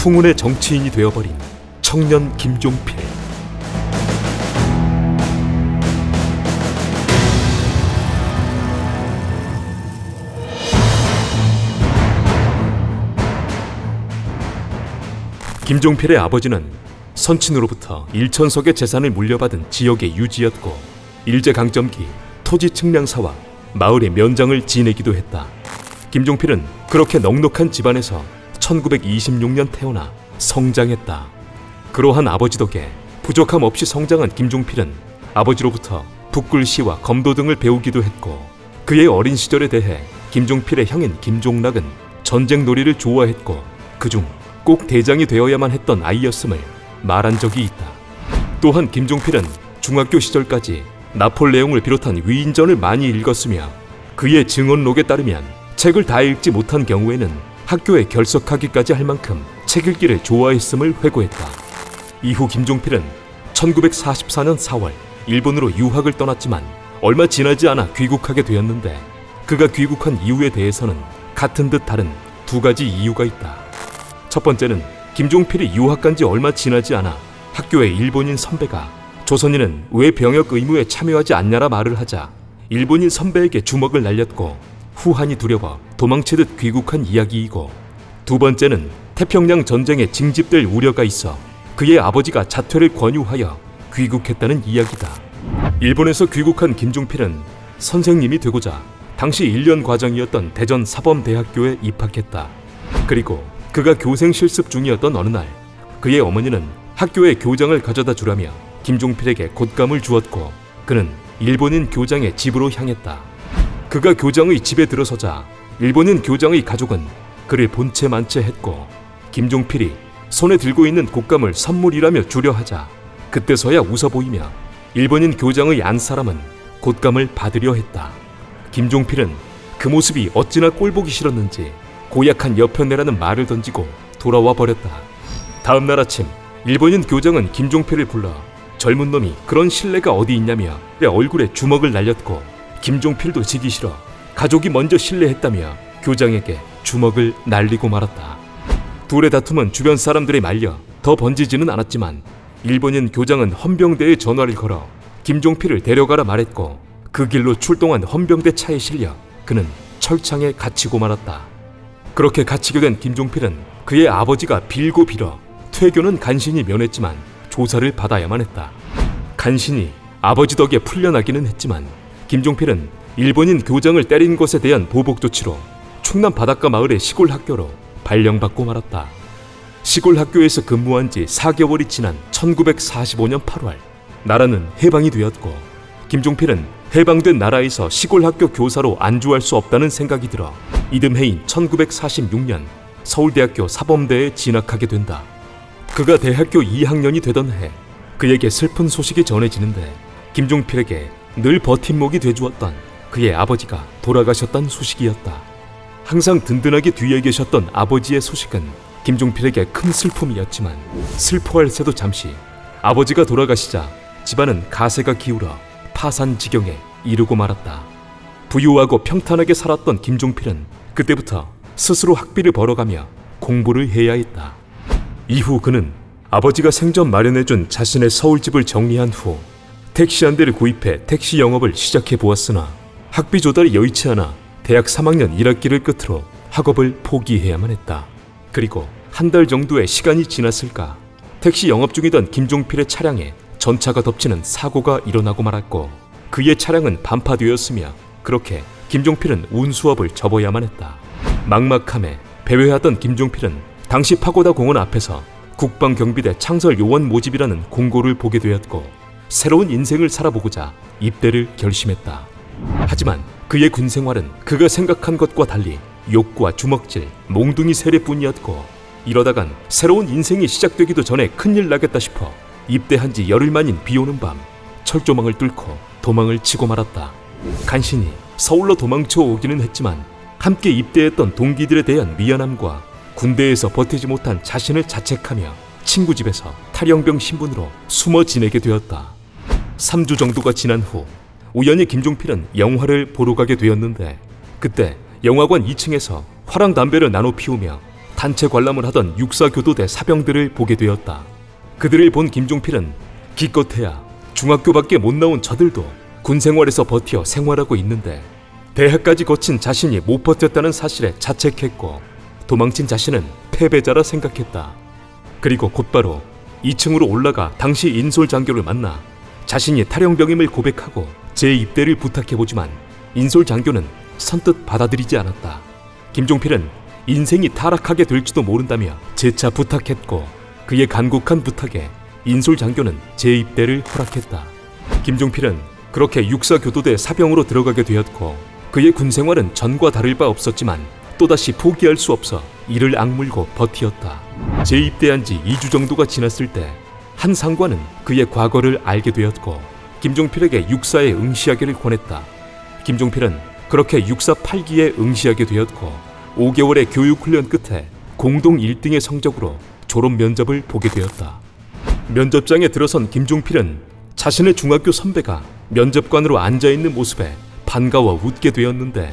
풍운의 정치인이 되어버린 청년 김종필. 김종필의 아버지는 선친으로부터 1천석의 재산을 물려받은 지역의 유지였고 일제강점기 토지 측량사와 마을의 면장을 지내기도 했다. 김종필은 그렇게 넉넉한 집안에서 1926년 태어나 성장했다. 그러한 아버지 덕에 부족함 없이 성장한 김종필은 아버지로부터 붓글씨와 검도 등을 배우기도 했고 그의 어린 시절에 대해 김종필의 형인 김종락은 전쟁놀이를 좋아했고 그중 꼭 대장이 되어야만 했던 아이였음을 말한 적이 있다. 또한 김종필은 중학교 시절까지 나폴레옹을 비롯한 위인전을 많이 읽었으며 그의 증언록에 따르면 책을 다 읽지 못한 경우에는 학교에 결석하기까지 할 만큼 책 읽기를 좋아했음을 회고했다. 이후 김종필은 1944년 4월 일본으로 유학을 떠났지만 얼마 지나지 않아 귀국하게 되었는데 그가 귀국한 이유에 대해서는 같은 듯 다른 두 가지 이유가 있다. 첫 번째는 김종필이 유학 간 지 얼마 지나지 않아 학교의 일본인 선배가 조선인은 왜 병역 의무에 참여하지 않냐라 말을 하자 일본인 선배에게 주먹을 날렸고 후한이 두려워 도망치듯 귀국한 이야기이고, 두 번째는 태평양 전쟁에 징집될 우려가 있어 그의 아버지가 자퇴를 권유하여 귀국했다는 이야기다. 일본에서 귀국한 김종필은 선생님이 되고자 당시 1년 과정이었던 대전 사범대학교에 입학했다. 그리고 그가 교생 실습 중이었던 어느 날 그의 어머니는 학교에 교장을 가져다 주라며 김종필에게 곶감을 주었고 그는 일본인 교장의 집으로 향했다. 그가 교장의 집에 들어서자 일본인 교장의 가족은 그를 본체 만체 했고 김종필이 손에 들고 있는 곶감을 선물이라며 주려 하자 그때서야 웃어 보이며 일본인 교장의 안사람은 곶감을 받으려 했다. 김종필은 그 모습이 어찌나 꼴보기 싫었는지 고약한 여편네라는 말을 던지고 돌아와 버렸다. 다음 날 아침 일본인 교장은 김종필을 불러 젊은 놈이 그런 신뢰가 어디 있냐며 내 얼굴에 주먹을 날렸고 김종필도 지기 싫어 가족이 먼저 신뢰했다며 교장에게 주먹을 날리고 말았다. 둘의 다툼은 주변 사람들에 말려 더 번지지는 않았지만 일본인 교장은 헌병대에 전화를 걸어 김종필을 데려가라 말했고 그 길로 출동한 헌병대 차에 실려 그는 철창에 갇히고 말았다. 그렇게 갇히게 된 김종필은 그의 아버지가 빌고 빌어 퇴교는 간신히 면했지만 조사를 받아야만 했다. 간신히 아버지 덕에 풀려나기는 했지만 김종필은 일본인 교장을 때린 것에 대한 보복 조치로 충남 바닷가 마을의 시골 학교로 발령받고 말았다. 시골 학교에서 근무한 지 4개월이 지난 1945년 8월 나라는 해방이 되었고 김종필은 해방된 나라에서 시골 학교 교사로 안주할 수 없다는 생각이 들어 이듬해인 1946년 서울대학교 사범대에 진학하게 된다. 그가 대학교 2학년이 되던 해 그에게 슬픈 소식이 전해지는데 김종필에게 늘 버팀목이 돼주었던 그의 아버지가 돌아가셨다는 소식이었다. 항상 든든하게 뒤에 계셨던 아버지의 소식은 김종필에게 큰 슬픔이었지만 슬퍼할 새도 잠시 아버지가 돌아가시자 집안은 가세가 기울어 파산 지경에 이르고 말았다. 부유하고 평탄하게 살았던 김종필은 그때부터 스스로 학비를 벌어가며 공부를 해야 했다. 이후 그는 아버지가 생전 마련해준 자신의 서울집을 정리한 후 택시 한 대를 구입해 택시 영업을 시작해 보았으나 학비 조달이 여의치 않아 대학 3학년 1학기를 끝으로 학업을 포기해야만 했다. 그리고 한 달 정도의 시간이 지났을까 택시 영업 중이던 김종필의 차량에 전차가 덮치는 사고가 일어나고 말았고 그의 차량은 반파되었으며 그렇게 김종필은 운수업을 접어야만 했다. 막막함에 배회하던 김종필은 당시 파고다 공원 앞에서 국방경비대 창설 요원 모집이라는 공고를 보게 되었고 새로운 인생을 살아보고자 입대를 결심했다. 하지만 그의 군 생활은 그가 생각한 것과 달리 욕과 주먹질, 몽둥이 세례뿐이었고 이러다간 새로운 인생이 시작되기도 전에 큰일 나겠다 싶어 입대한 지 열흘 만인 비오는 밤 철조망을 뚫고 도망을 치고 말았다. 간신히 서울로 도망쳐 오기는 했지만 함께 입대했던 동기들에 대한 미안함과 군대에서 버티지 못한 자신을 자책하며 친구 집에서 탈영병 신분으로 숨어 지내게 되었다. 3주 정도가 지난 후 우연히 김종필은 영화를 보러 가게 되었는데 그때 영화관 2층에서 화랑 담배를 나눠 피우며 단체 관람을 하던 육사교도대 사병들을 보게 되었다. 그들을 본 김종필은 기껏해야 중학교밖에 못 나온 저들도 군 생활에서 버티어 생활하고 있는데 대학까지 거친 자신이 못 버텼다는 사실에 자책했고 도망친 자신은 패배자라 생각했다. 그리고 곧바로 2층으로 올라가 당시 인솔 장교를 만나 자신이 탈영병임을 고백하고 재입대를 부탁해보지만 인솔 장교는 선뜻 받아들이지 않았다. 김종필은 인생이 타락하게 될지도 모른다며 재차 부탁했고 그의 간곡한 부탁에 인솔 장교는 재입대를 허락했다. 김종필은 그렇게 육사교도대 사병으로 들어가게 되었고 그의 군생활은 전과 다를 바 없었지만 또다시 포기할 수 없어 이를 악물고 버티었다. 재입대한 지 2주 정도가 지났을 때 한 상관은 그의 과거를 알게 되었고 김종필에게 육사에 응시하기를 권했다. 김종필은 그렇게 육사 8기에 응시하게 되었고 5개월의 교육훈련 끝에 공동 1등의 성적으로 졸업 면접을 보게 되었다. 면접장에 들어선 김종필은 자신의 중학교 선배가 면접관으로 앉아있는 모습에 반가워 웃게 되었는데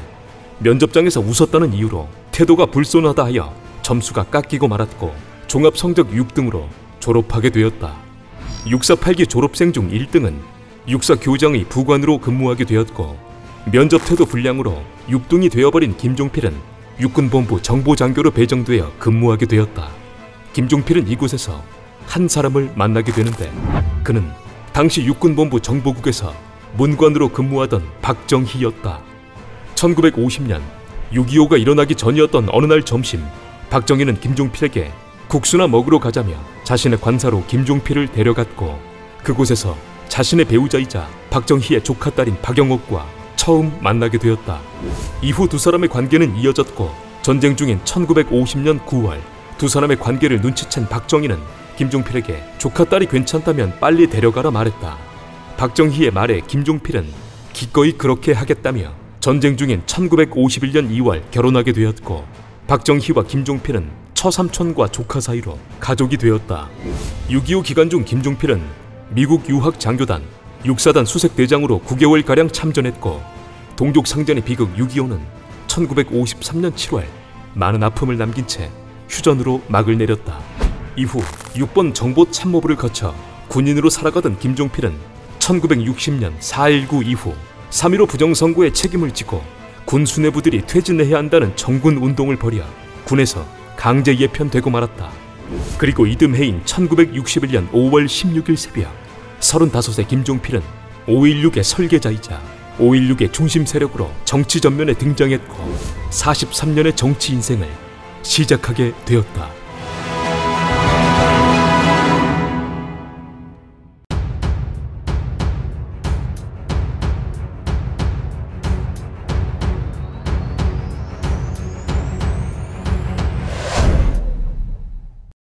면접장에서 웃었다는 이유로 태도가 불손하다 하여 점수가 깎이고 말았고 종합성적 6등으로 졸업하게 되었다. 육사 8기 졸업생 중 1등은 육사 교장의 부관으로 근무하게 되었고 면접 태도 불량으로 6등이 되어버린 김종필은 육군본부 정보장교로 배정되어 근무하게 되었다. 김종필은 이곳에서 한 사람을 만나게 되는데 그는 당시 육군본부 정보국에서 문관으로 근무하던 박정희였다. 1950년 6.25가 일어나기 전이었던 어느 날 점심, 박정희는 김종필에게 국수나 먹으러 가자며 자신의 관사로 김종필을 데려갔고 그곳에서 자신의 배우자이자 박정희의 조카딸인 박영옥과 처음 만나게 되었다. 이후 두 사람의 관계는 이어졌고 전쟁 중인 1950년 9월 두 사람의 관계를 눈치챈 박정희는 김종필에게 조카딸이 괜찮다면 빨리 데려가라 말했다. 박정희의 말에 김종필은 기꺼이 그렇게 하겠다며 전쟁 중인 1951년 2월 결혼하게 되었고 박정희와 김종필은 처삼촌과 조카 사이로 가족이 되었다. 6.25 기간 중 김종필은 미국 유학 장교단 육사단 수색대장으로 9개월가량 참전했고 동족상전의 비극 6.25는 1953년 7월 많은 아픔을 남긴 채 휴전으로 막을 내렸다. 이후 6번 정보참모부를 거쳐 군인으로 살아가던 김종필은 1960년 4.19 이후 3.15 부정선거에 책임을 지고 군 수뇌부들이 퇴진해야 한다는 정군 운동을 벌여 군에서 강제 예편되고 말았다. 그리고 이듬해인 1961년 5월 16일 새벽 35세 김종필은 5.16의 설계자이자 5.16의 중심 세력으로 정치 전면에 등장했고 43년의 정치 인생을 시작하게 되었다.